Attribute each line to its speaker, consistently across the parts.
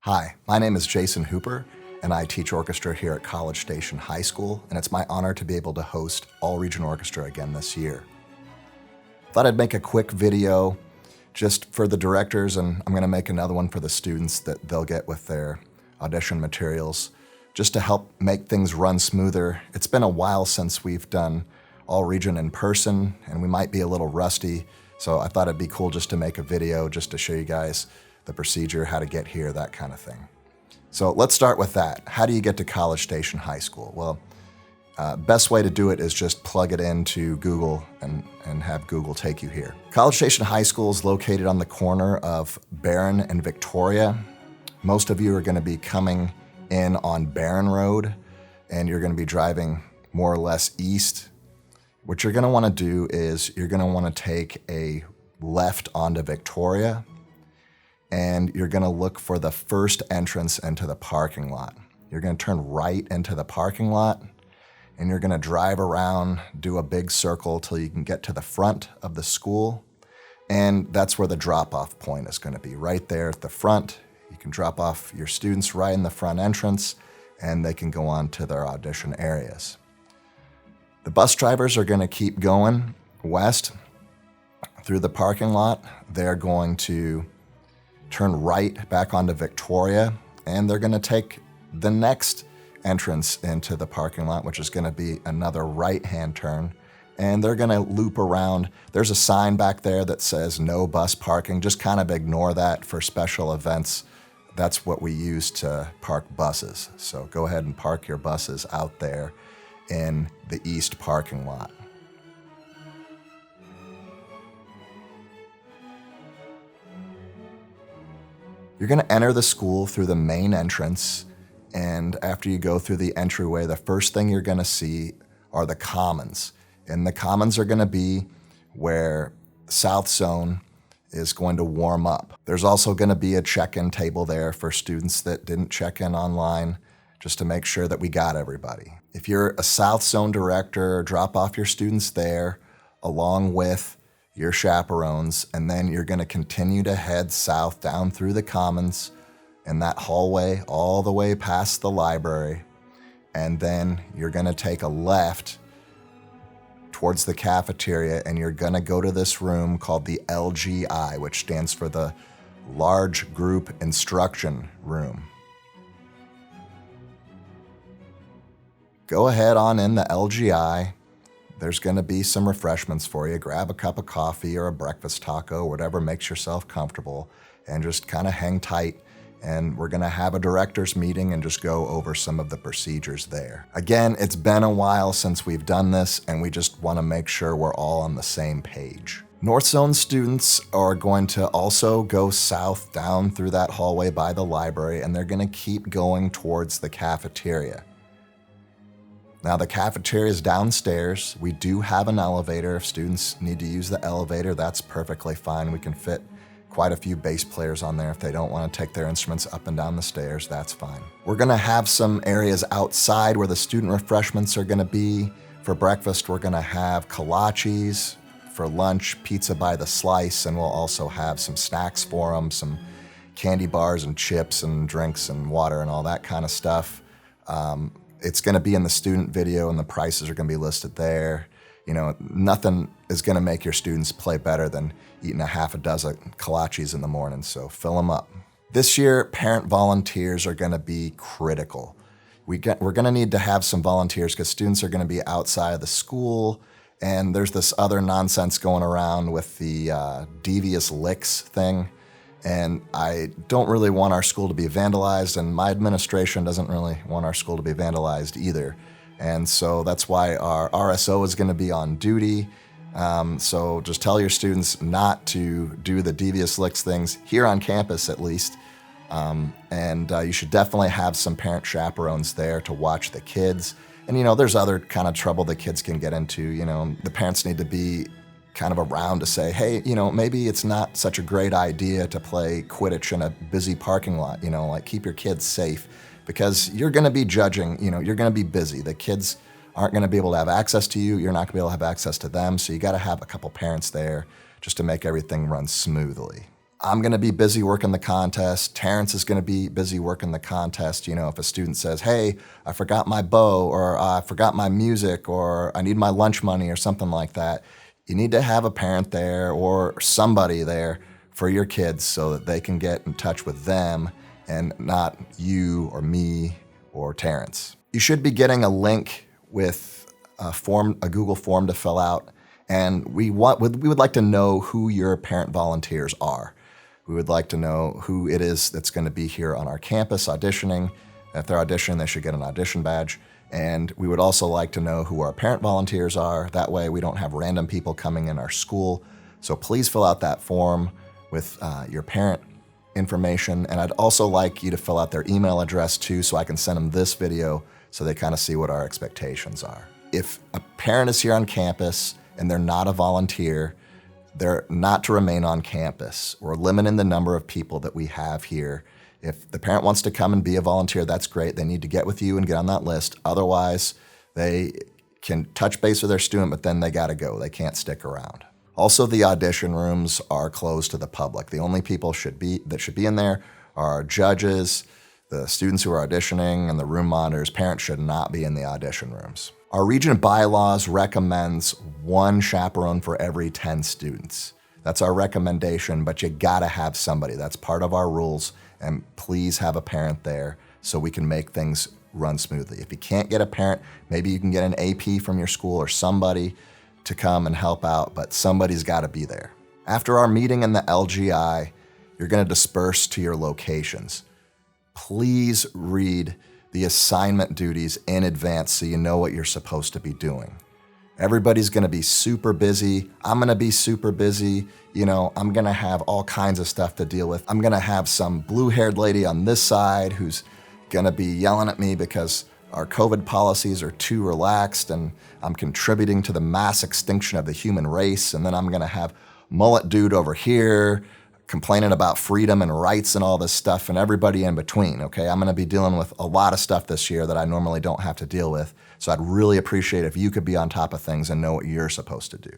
Speaker 1: Hi, my name is Jason Hooper, and I teach orchestra here at College Station High School, and it's my honor to be able to host All-Region Orchestra again this year. Thought I'd make a quick video just for the directors, and I'm going to make another one for the students that they'll get with their audition materials, just to help make things run smoother. It's been a while since we've done All-Region in person, and we might be a little rusty, so I thought it'd be cool just to make a video just to show you guys the procedure, how to get here, that kind of thing. So let's start with that. How do you get to College Station High School? Well, best way to do it is just plug it into Google and have Google take you here. College Station High School is located on the corner of Barron and Victoria. Most of you are going to be coming in on Barron Road, and you're going to be driving more or less east. What you're going to want to do is you're going to want to take a left onto Victoria, and you're going to look for the first entrance into the parking lot. You're going to turn right into the parking lot, and you're going to drive around, do a big circle till you can get to the front of the school, and that's where the drop-off point is going to be, right there at the front. You can drop off your students right in the front entrance, and they can go on to their audition areas. The bus drivers are going to keep going west through the parking lot. They're going to turn right back onto Victoria, and they're going to take the next entrance into the parking lot, which is going to be another right-hand turn, and they're going to loop around. There's a sign back there that says no bus parking. Just kind of ignore that for special events. That's what we use to park buses. So go ahead and park your buses out there in the east parking lot. You're going to enter the school through the main entrance, and after you go through the entryway, the first thing you're going to see are the commons. And the commons are going to be where South Zone is going to warm up. There's also going to be a check-in table there for students that didn't check in online, just to make sure that we got everybody. If you're a South Zone director, drop off your students there along with your chaperones, and then you're going to continue to head south down through the commons in that hallway all the way past the library, and then you're going to take a left towards the cafeteria, and you're going to go to this room called the LGI, which stands for the Large Group Instruction Room. Go ahead on in the LGI. There's going to be some refreshments for you. Grab a cup of coffee or a breakfast taco, whatever makes yourself comfortable, and just kind of hang tight. And we're going to have a director's meeting and just go over some of the procedures there. Again, it's been a while since we've done this, and we just want to make sure we're all on the same page. North Zone students are going to also go south down through that hallway by the library, and they're going to keep going towards the cafeteria. Now, the cafeteria is downstairs. We do have an elevator. If students need to use the elevator, that's perfectly fine. We can fit quite a few bass players on there. If they don't want to take their instruments up and down the stairs, that's fine. We're going to have some areas outside where the student refreshments are going to be. For breakfast, we're going to have kolaches. For lunch, pizza by the slice, and we'll also have some snacks for them, some candy bars and chips and drinks and water and all that kind of stuff. It's going to be in the student video, and the prices are going to be listed there. You know, nothing is going to make your students play better than eating a half a dozen kolaches in the morning, so fill them up. This year, parent volunteers are going to be critical. We're going to need to have some volunteers because students are going to be outside of the school, and there's this other nonsense going around with the devious licks thing. And I don't really want our school to be vandalized, and my administration doesn't really want our school to be vandalized either. And so that's why our RSO is going to be on duty. So just tell your students not to do the devious licks things here on campus, at least. And you should definitely have some parent chaperones there to watch the kids. And, you know, there's other kind of trouble the kids can get into. You know, the parents need to be kind of around to say, hey, you know, maybe it's not such a great idea to play Quidditch in a busy parking lot, you know, like keep your kids safe, because you're going to be judging, you know, you're going to be busy. The kids aren't going to be able to have access to you. You're not going to be able to have access to them. So you got to have a couple parents there just to make everything run smoothly. I'm going to be busy working the contest. Terrence is going to be busy working the contest. If a student says, hey, I forgot my bow, or I forgot my music, or I need my lunch money, or something like that, you need to have a parent there or somebody there for your kids so that they can get in touch with them and not you or me or Terrence. You should be getting a link with a Google form to fill out, and we would like to know who your parent volunteers are. We would like to know who it is that's going to be here on our campus auditioning. If they're auditioning, they should get an audition badge. And we would also like to know who our parent volunteers are. That way we don't have random people coming in our school. So please fill out that form with your parent information. And I'd also like you to fill out their email address too, so I can send them this video so they kind of see what our expectations are. If a parent is here on campus and they're not a volunteer, they're not to remain on campus. We're limiting the number of people that we have here. If the parent wants to come and be a volunteer, that's great. They need to get with you and get on that list. Otherwise, they can touch base with their student, but then they gotta go. They can't stick around. Also, the audition rooms are closed to the public. The only people that should be in there are judges, the students who are auditioning, and the room monitors. Parents should not be in the audition rooms. Our region bylaws recommends 1 chaperone for every 10 students. That's our recommendation, but you gotta have somebody. That's part of our rules, and please have a parent there so we can make things run smoothly. If you can't get a parent, maybe you can get an AP from your school or somebody to come and help out, but somebody's gotta be there. After our meeting in the LGI, you're gonna disperse to your locations. Please read the assignment duties in advance so you know what you're supposed to be doing. Everybody's gonna be super busy. I'm gonna be super busy. I'm gonna have all kinds of stuff to deal with. I'm gonna have some blue-haired lady on this side who's gonna be yelling at me because our COVID policies are too relaxed and I'm contributing to the mass extinction of the human race. And then I'm gonna have mullet dude over here complaining about freedom and rights and all this stuff, and everybody in between, okay? I'm gonna be dealing with a lot of stuff this year that I normally don't have to deal with, so I'd really appreciate if you could be on top of things and know what you're supposed to do.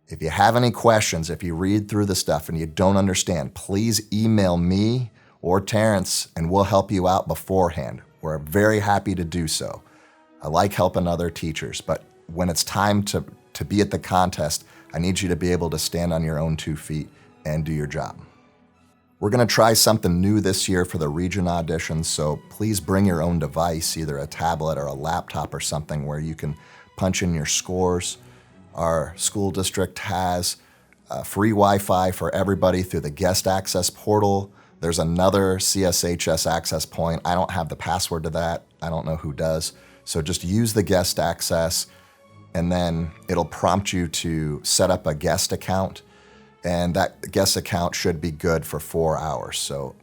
Speaker 1: If you have any questions, if you read through the stuff and you don't understand, please email me or Terrence and we'll help you out beforehand. We're very happy to do so. I like helping other teachers, but when it's time to be at the contest, I need you to be able to stand on your own 2 feet and do your job. We're gonna try something new this year for the region auditions, so please bring your own device, either a tablet or a laptop or something where you can punch in your scores. Our school district has free Wi-Fi for everybody through the guest access portal. There's another CSHS access point. I don't have the password to that. I don't know who does. So just use the guest access, and then it'll prompt you to set up a guest account, and that guest account should be good for 4 hours. So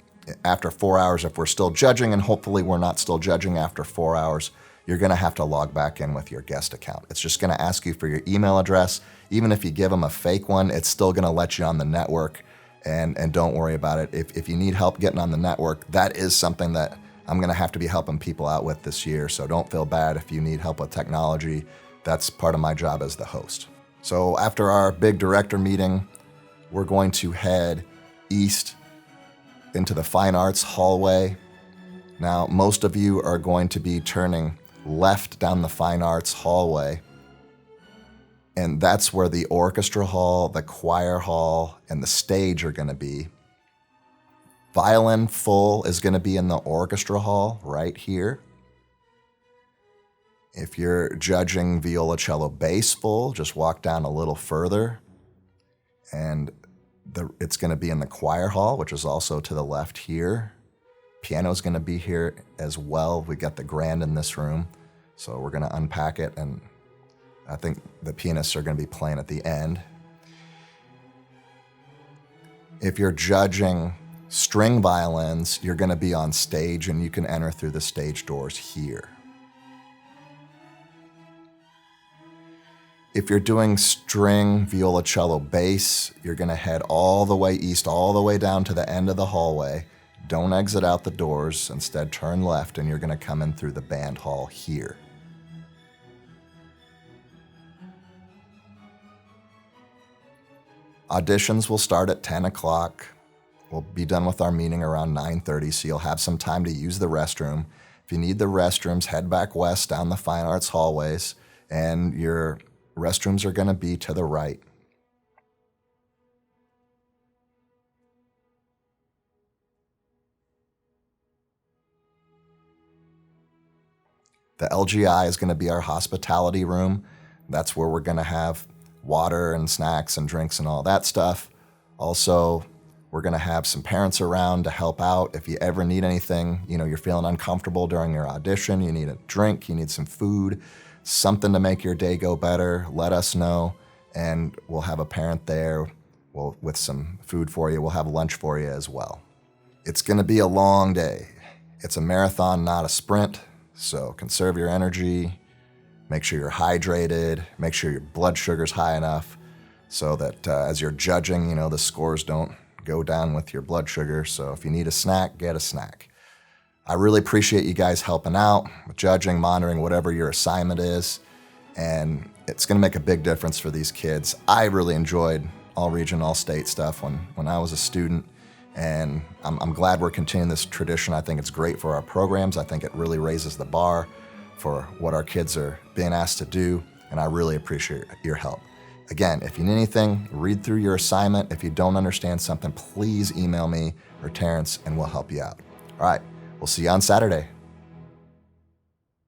Speaker 1: after 4 hours, if we're still judging, and hopefully we're not still judging after 4 hours, you're gonna have to log back in with your guest account. It's just gonna ask you for your email address. Even if you give them a fake one, it's still gonna let you on the network, and don't worry about it. If you need help getting on the network, that is something that I'm gonna have to be helping people out with this year, so don't feel bad if you need help with technology. That's part of my job as the host. So after our big director meeting, we're going to head east into the Fine Arts hallway. Now, most of you are going to be turning left down the Fine Arts hallway, and that's where the orchestra hall, the choir hall, and the stage are gonna be. Violin full is gonna be in the orchestra hall right here. If you're judging viola, cello, bass full, just walk down a little further, and it's gonna be in the choir hall, which is also to the left here. Piano's gonna be here as well. We got the grand in this room, so we're gonna unpack it, and I think the pianists are gonna be playing at the end. If you're judging string violins, you're gonna be on stage, and you can enter through the stage doors here. If you're doing string, viola, cello, bass, you're gonna head all the way east, all the way down to the end of the hallway. Don't exit out the doors, instead turn left, and you're gonna come in through the band hall here. Auditions will start at 10 o'clock. We'll be done with our meeting around 9:30, so you'll have some time to use the restroom. If you need the restrooms, head back west down the fine arts hallways, and your restrooms are going to be to the right. The LGI is going to be our hospitality room. That's where we're going to have water and snacks and drinks and all that stuff. Also, we're going to have some parents around to help out if you ever need anything. You're feeling uncomfortable during your audition, you need a drink, you need some food, something to make your day go better, let us know, and we'll have a parent there with some food for you. We'll have lunch for you as well. It's going to be a long day. It's a marathon, not a sprint, so conserve your energy, make sure you're hydrated, make sure your blood sugar's high enough so that as you're judging, the scores don't go down with your blood sugar. So if you need a snack, get a snack. I really appreciate you guys helping out with judging, monitoring, whatever your assignment is. And it's going to make a big difference for these kids. I really enjoyed all region, all state stuff when I was a student. And I'm glad we're continuing this tradition. I think it's great for our programs. I think it really raises the bar for what our kids are being asked to do. And I really appreciate your help. Again, if you need anything, read through your assignment. If you don't understand something, please email me or Terrence and we'll help you out. All right, we'll see you on Saturday.